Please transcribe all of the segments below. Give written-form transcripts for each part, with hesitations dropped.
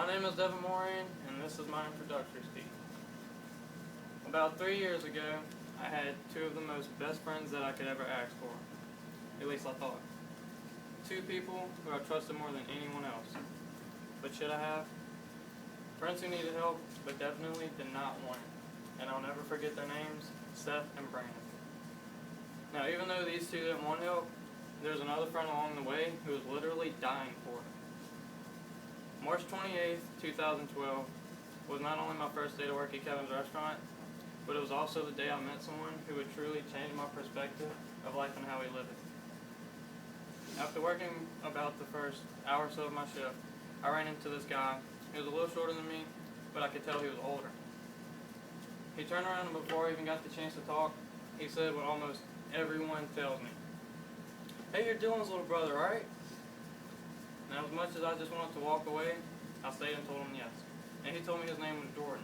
My name is Devynn Moran, and this is my introductory speech. About 3 years ago, I had two of the most best friends that I could ever ask for. At least I thought. Two people who I trusted more than anyone else. But should I have? Friends who needed help, but definitely did not want it. And I'll never forget their names, Seth and Brandon. Now, even though these two didn't want help, there was another friend along the way who was literally dying for it. March 28th, 2012 was not only my first day to work at Kevin's restaurant, but it was also the day I met someone who would truly change my perspective of life and how we live it. After working about the first hour or so of my shift, I ran into this guy. He was a little shorter than me, but I could tell he was older. He turned around, and before I even got the chance to talk, he said what almost everyone tells me. "Hey, you're Dylan's little brother, right?" Now, as much as I just wanted to walk away, I stayed and told him yes. And he told me his name was Jordan.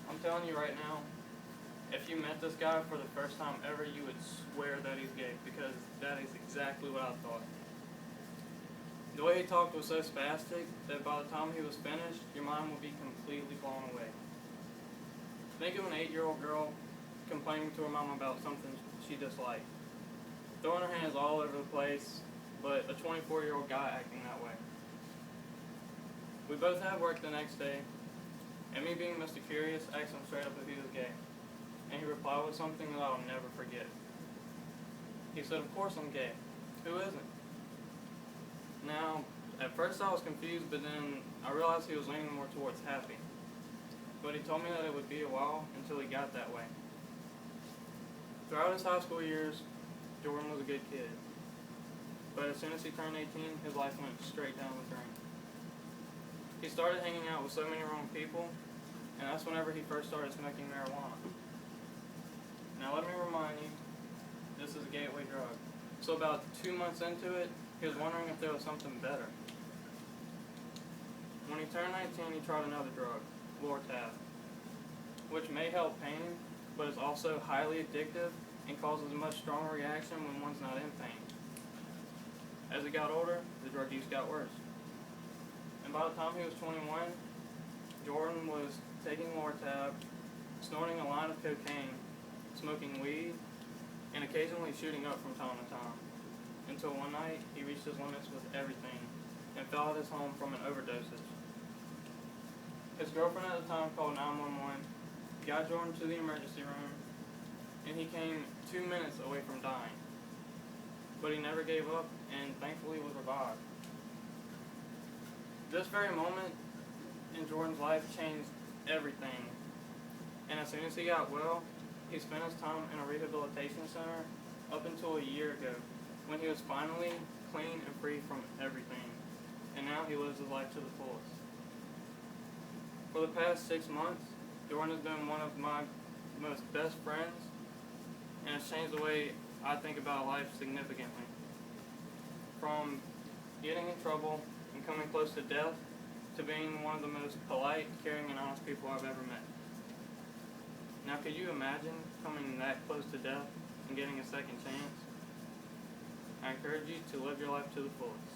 I'm telling you right now, if you met this guy for the first time ever, you would swear that he's gay, because that is exactly what I thought. The way he talked was so spastic that by the time he was finished, your mind would be completely blown away. Think of an 8-year-old girl complaining to her mom about something she disliked, throwing her hands all over the place, but a 24-year-old guy acting that way. We both had work the next day, and me being Mr. Curious, asked him straight up if he was gay. And he replied with something that I'll never forget. He said, "Of course I'm gay. Who isn't?" Now, at first I was confused, but then I realized he was leaning more towards happy. But he told me that it would be a while until he got that way. Throughout his high school years, Jordan was a good kid. But as soon as he turned 18, his life went straight down the drain. He started hanging out with so many wrong people, and that's whenever he first started smoking marijuana. Now let me remind you, this is a gateway drug. So about 2 months into it, he was wondering if there was something better. When he turned 19, he tried another drug, Lortab, which may help pain, but is also highly addictive and causes a much stronger reaction when one's not in pain. As he got older, the drug use got worse. And by the time he was 21, Jordan was taking Lortab, snorting a line of cocaine, smoking weed, and occasionally shooting up from time to time, until one night he reached his limits with everything and fell at his home from an overdosage. His girlfriend at the time called 911, got Jordan to the emergency room, and he came 2 minutes away from dying. But he never gave up and thankfully was revived. This very moment in Jordan's life changed everything. And as soon as he got well, he spent his time in a rehabilitation center up until a year ago, when he was finally clean and free from everything. And now he lives his life to the fullest. For the past 6 months, Jordan has been one of my most best friends, and it's changed the way I think about life significantly. From getting in trouble and coming close to death, to being one of the most polite, caring, and honest people I've ever met. Now, could you imagine coming that close to death and getting a second chance? I encourage you to live your life to the fullest.